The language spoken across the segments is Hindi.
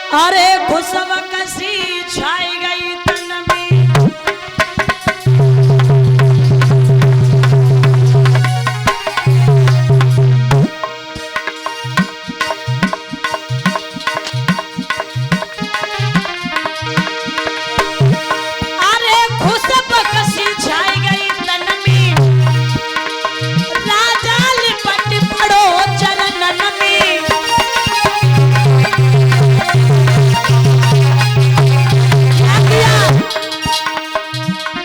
अरे खुशब कसी छाई गई तन में, अरे खुशब कसी छाई गई तन में, राजा लिपट पड़ो चरणन में।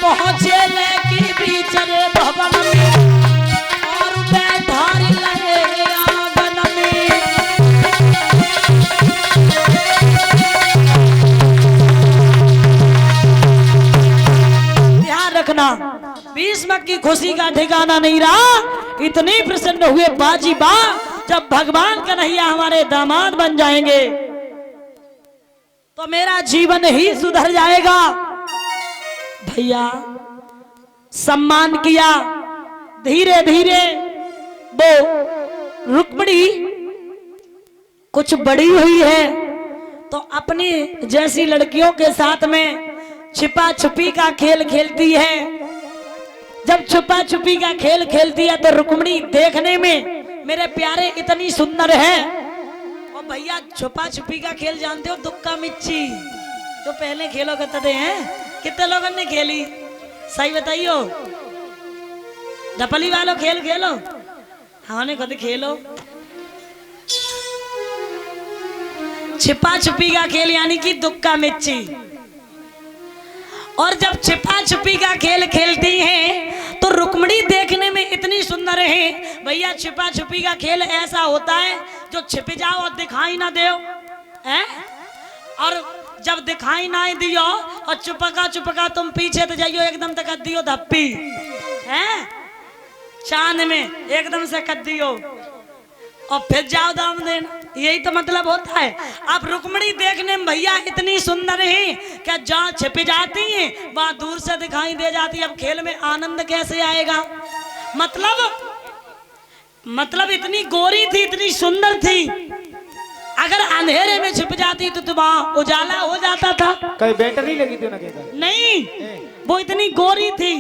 पहुंचे लेके बीचरे भवन में, और बैठारी लगे आंगन में। ध्यान रखना, भीष्म की खुशी का ठिकाना नहीं रहा। इतने प्रसन्न हुए बाजी बा, जब भगवान कन्हैया हमारे दामाद बन जाएंगे तो मेरा जीवन ही सुधर जाएगा। भैया सम्मान किया, धीरे धीरे वो रुक्मिणी कुछ बड़ी हुई है तो अपनी जैसी लड़कियों के साथ में छिपा छुपी का खेल खेलती है। जब छुपा छुपी का खेल खेलती है तो रुक्मिणी देखने में मेरे प्यारे इतनी सुंदर है। और भैया छुपा छुपी का खेल जानते हो, दुक्का मिच्ची जो पहले खेलो करते हैं, कितने लोगों ने खेली सही बताइयो? डपली वालों खेल खेलो, हमने खुद खेलो। छिपा छुपी का खेल यानी कि दुक्का मिच्ची। और जब छिपा छुपी का खेल खेलती हैं तो रुक्मिणी देखने में इतनी सुंदर है। भैया छिपा छुपी का खेल ऐसा होता है जो छिप जाओ और दिखाई ना दो, हैं? और जब दिखाई ना दियो और चुपका तुम पीछे तो जाइयो, एकदम तक दियो धप्पी, हैं? चांद में एकदम से कर दियो और फिर जाओ दाम देना। यही तो मतलब होता है। अब रुक्मिणी देखने में भैया इतनी सुंदर है क्या जहाँ छिप जाती हैं वहां दूर से दिखाई दे जाती है। अब खेल में आनंद कैसे आएगा? मतलब इतनी गोरी थी, इतनी सुंदर थी, अगर अंधेरे में छिप जाती तो वहां उजाला हो जाता था। कहीं बैटरी लगी थी ना? नहीं, वो इतनी गोरी थी।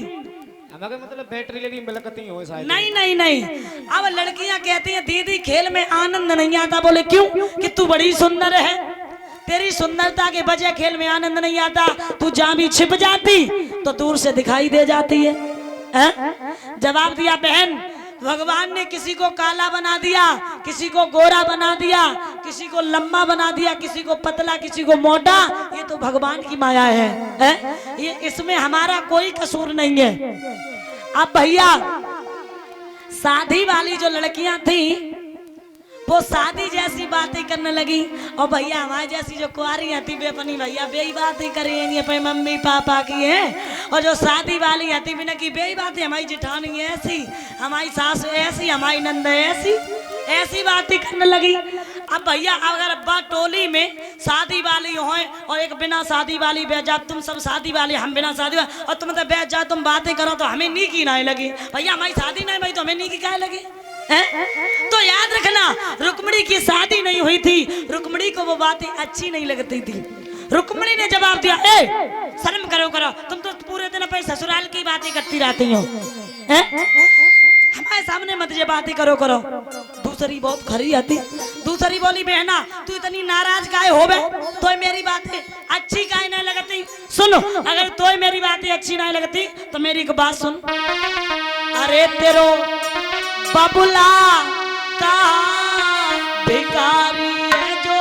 मतलब बैटरी लगी मलकती हो शायद। नहीं। अब लड़कियां कहती हैं दीदी खेल में आनंद नहीं आता। बोले क्यों? कि तू बड़ी सुंदर है, तेरी सुंदरता के वजह खेल में आनंद नहीं आता। तू जहाँ भी छिप जाती तो दूर से दिखाई दे जाती है। जवाब दिया बहन, भगवान ने किसी को काला बना दिया, किसी को गोरा बना दिया, किसी को लंबा बना दिया, किसी को पतला, किसी को मोटा। ये तो भगवान की माया है? ये इसमें हमारा कोई कसूर नहीं है। अब भैया शादी वाली जो लड़कियां थी वो शादी जैसी बातें करने लगी, और भैया हमारी जैसी जो कुआरी थी वे अपनी भैया बेई बातें करेंगी अपने मम्मी पापा की है। और जो शादी वाली थी बिना की बेई बातें, हमारी जेठानी ऐसी, हमारी सास ऐसी, हमारी नंद ऐसी बातें करने लगी। अब भैया अगर टोली में शादी वाली हो और एक बिना शादी वाली बैठ जा, तुम सब शादी वाले हम बिना शादी वाले, और तुम तो बैठ जा तुम बातें करो तो हमें नीकी ना लगी। भैया हमारी शादी नहीं भाई तो हमें नीकी क्या लगी? तो याद रखना रुक्मिणी की शादी नहीं हुई थी, रुक्मिणी को वो बातें अच्छी नहीं लगती थी। रुक्मिणी ने जवाब दिया, ए शर्म करो, तुम तो पूरे दिन अपने ससुराल की बातें करती रहती हो, हमारे सामने मत ये बातें करो। दूसरी बहुत खरी आती, दूसरी बोली बहना तू इतनी नाराज काहे हो बे? तो मेरी बातें अच्छी काहे नहीं लगती? सुनो, अगर तो मेरी बातें अच्छी नहीं लगती तो मेरी एक बात सुन। अरे तेरो बबुला कहाँ भिखारी है जो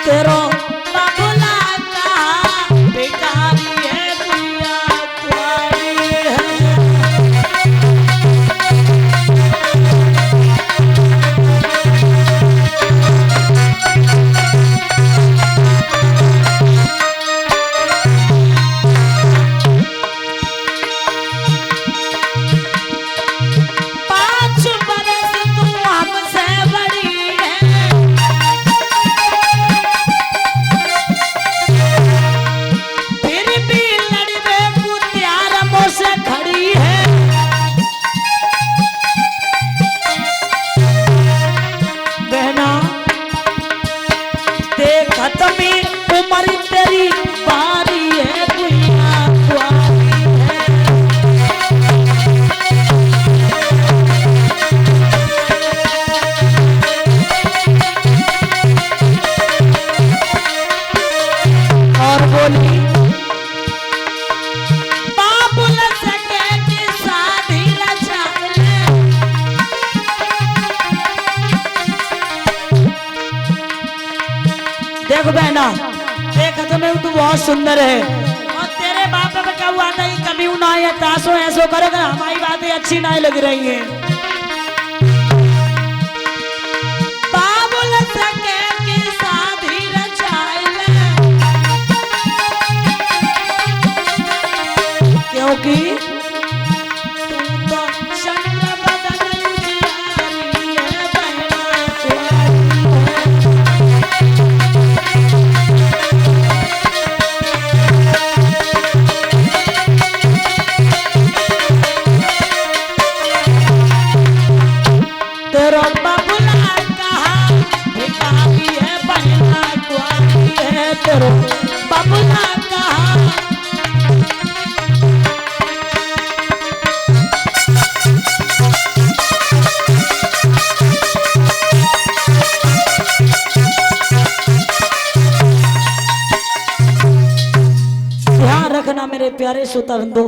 तेरो बबुला कहाँ भिखारी है दुनिया तुम्हारी है। देख बहना, देख तुम्हें तू बहुत सुंदर है और तेरे बाप पे क्या हुआ था, कभी ना ये तासो ऐसो करेगा, हमारी बातें अच्छी नहीं लग रही हैं। बाबुल सके की शादी रचाइले, क्योंकि बाबूला कहा ध्यान रखना मेरे प्यारे श्रोताबंधु।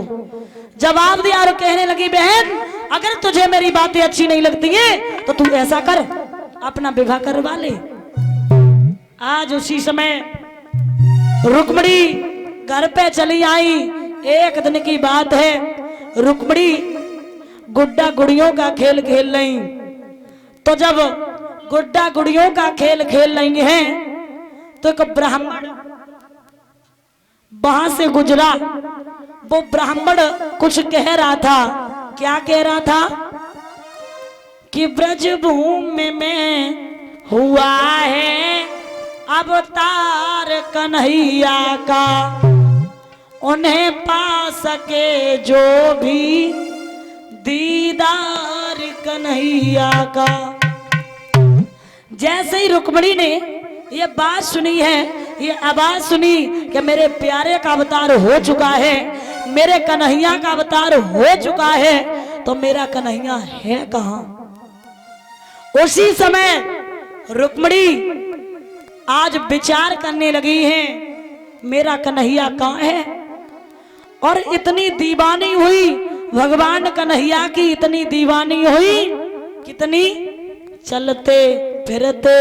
जवाब दिया और कहने लगी बहन अगर तुझे मेरी बातें अच्छी नहीं लगती हैं तो तू ऐसा कर अपना विवाह करवा ले। आज उसी समय रुक्मणी घर पे चली आई। एक दिन की बात है, रुक्मणी गुड्डा गुड़ियों का खेल खेल रही। तो जब गुड्डा गुड़ियों का खेल खेल रही हैं तो एक ब्राह्मण वहां से गुजरा। वो ब्राह्मण कुछ कह रहा था। क्या कह रहा था कि ब्रज भूमि में हुआ है अवतार कन्हैया का, उन्हें पा सके जो भी दीदार कन्हैया का। जैसे ही रुक्मणी ने ये बात सुनी है, ये आवाज सुनी कि मेरे प्यारे का अवतार हो चुका है, मेरे कन्हैया का अवतार हो चुका है, तो मेरा कन्हैया है कहां। उसी समय रुक्मणी आज विचार करने लगी है मेरा कन्हैया कहां है। और इतनी दीवानी हुई भगवान कन्हैया की, इतनी दीवानी हुई कितनी, चलते फिरते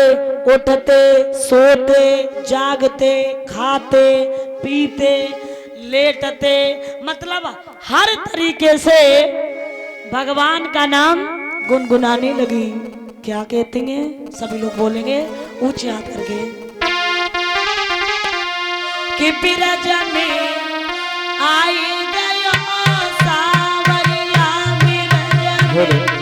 उठते सोते जागते खाते पीते लेटते, मतलब हर तरीके से भगवान का नाम गुनगुनाने लगी। क्या कहती हैं सभी लोग बोलेंगे ऊंचे हाथ करके कि बिरज में आई गयो सावरिया बिरज में